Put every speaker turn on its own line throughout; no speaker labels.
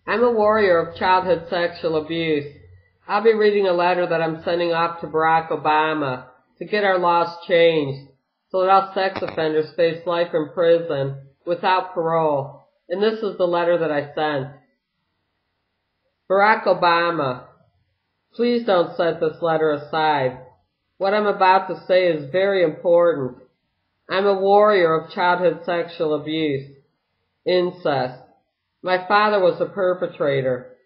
I'm a warrior of childhood sexual abuse. I'll be reading a letter that I'm sending off to Barack Obama to get our laws changed so that all sex offenders face life in prison without parole. And this is the letter that I sent. Barack Obama, please don't set this letter aside. What I'm about to say is very important. I'm a warrior of childhood sexual abuse, incest. My father was a perpetrator.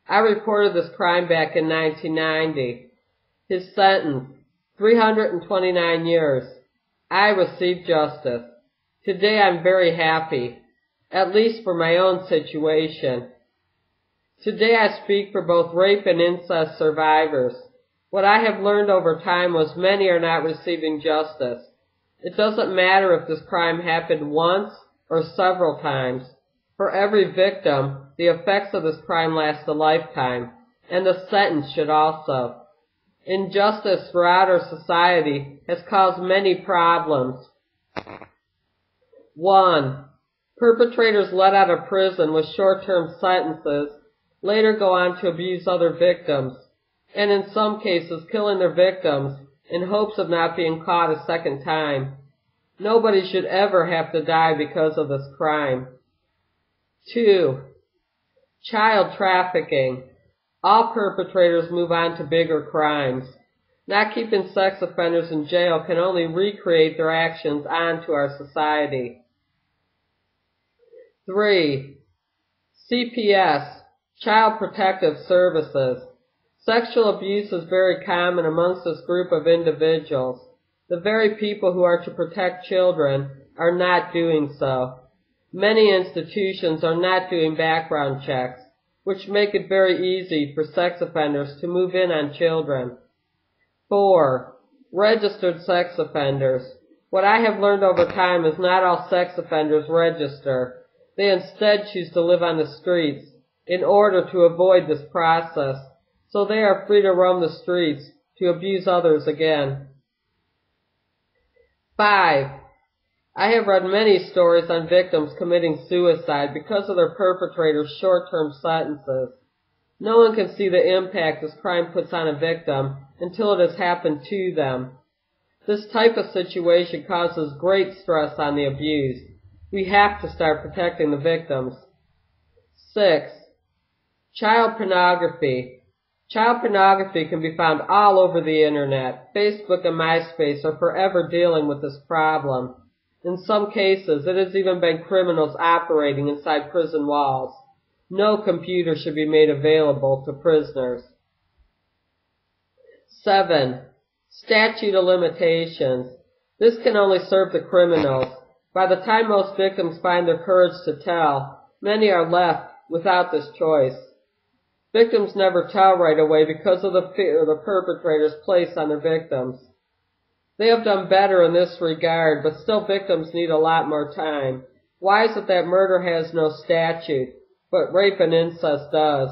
I reported this crime back in 1990. His sentence, 329 years. I received justice. Today I'm very happy, at least for my own situation. Today I speak for both rape and incest survivors. What I have learned over time was many are not receiving justice. It doesn't matter if this crime happened once or several times. For every victim, the effects of this crime last a lifetime, and the sentence should also. Injustice throughout our society has caused many problems. 1. Perpetrators let out of prison with short-term sentences later go on to abuse other victims, and in some cases killing their victims in hopes of not being caught a second time. Nobody should ever have to die because of this crime. 2. Child trafficking. All perpetrators move on to bigger crimes. Not keeping sex offenders in jail can only recreate their actions onto our society. 3. CPS. Child Protective Services. Sexual abuse is very common amongst this group of individuals. The very people who are to protect children are not doing so. Many institutions are not doing background checks, which make it very easy for sex offenders to move in on children. 4. Registered sex offenders. What I have learned over time is not all sex offenders register. They instead choose to live on the streets in order to avoid this process, so they are free to roam the streets to abuse others again. 5. I have read many stories on victims committing suicide because of their perpetrators' short-term sentences. No one can see the impact this crime puts on a victim until it has happened to them. This type of situation causes great stress on the abused. We have to start protecting the victims. 6. Child pornography. Child pornography can be found all over the internet. Facebook and MySpace are forever dealing with this problem. In some cases, it has even been criminals operating inside prison walls. No computer should be made available to prisoners. 7. Statute of limitations. This can only serve the criminals. By the time most victims find their courage to tell, many are left without this choice. Victims never tell right away because of the fear the perpetrators place on their victims. They have done better in this regard, but still victims need a lot more time. Why is it that murder has no statute, but rape and incest does?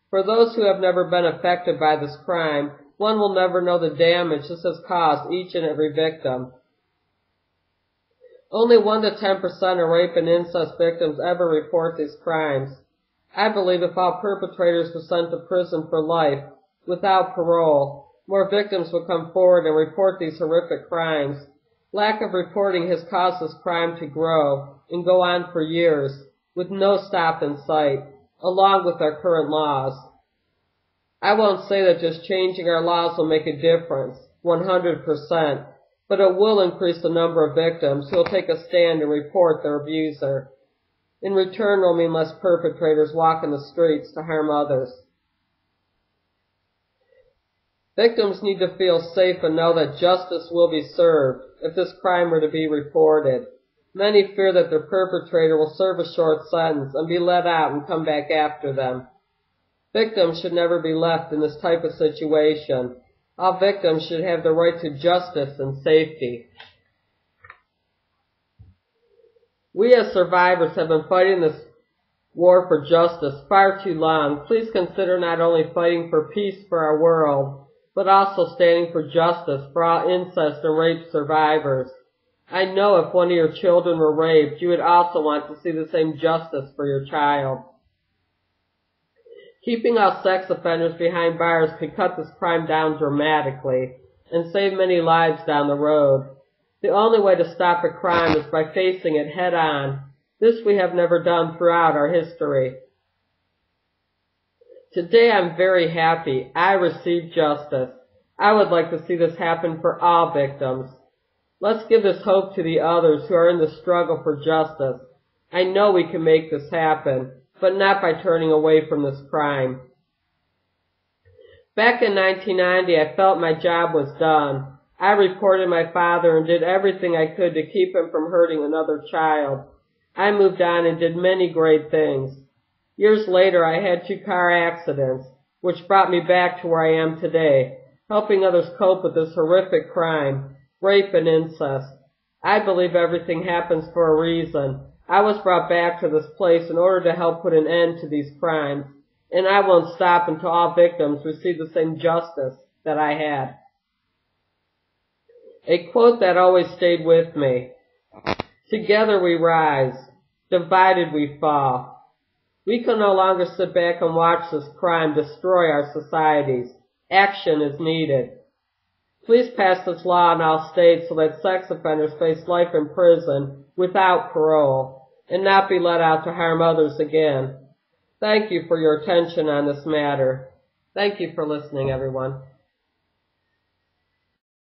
For those who have never been affected by this crime, one will never know the damage this has caused each and every victim. Only 1 to 10% of rape and incest victims ever report these crimes. I believe if all perpetrators were sent to prison for life, without parole, more victims would come forward and report these horrific crimes. Lack of reporting has caused this crime to grow and go on for years, with no stop in sight, along with our current laws. I won't say that just changing our laws will make a difference, 100%, but it will increase the number of victims who will take a stand and report their abuser. In return, it will mean less perpetrators walk in the streets to harm others. Victims need to feel safe and know that justice will be served if this crime were to be reported. Many fear that their perpetrator will serve a short sentence and be let out and come back after them. Victims should never be left in this type of situation. All victims should have the right to justice and safety. We as survivors have been fighting this war for justice far too long. Please consider not only fighting for peace for our world, but also standing for justice for all incest and rape survivors. I know if one of your children were raped, you would also want to see the same justice for your child. Keeping out sex offenders behind bars could cut this crime down dramatically and save many lives down the road. The only way to stop a crime is by facing it head on. This we have never done throughout our history. Today I'm very happy I received justice. I would like to see this happen for all victims. Let's give this hope to the others who are in the struggle for justice. I know we can make this happen, but not by turning away from this crime. Back in 1990, I felt my job was done. I reported my father and did everything I could to keep him from hurting another child. I moved on and did many great things. Years later, I had 2 car accidents, which brought me back to where I am today, helping others cope with this horrific crime, rape and incest. I believe everything happens for a reason. I was brought back to this place in order to help put an end to these crimes, and I won't stop until all victims receive the same justice that I had. A quote that always stayed with me. Together we rise, divided we fall. We can no longer sit back and watch this crime destroy our societies. Action is needed. Please pass this law in all states so that sex offenders face life in prison without parole and not be let out to harm others again. Thank you for your attention on this matter. Thank you for listening, everyone.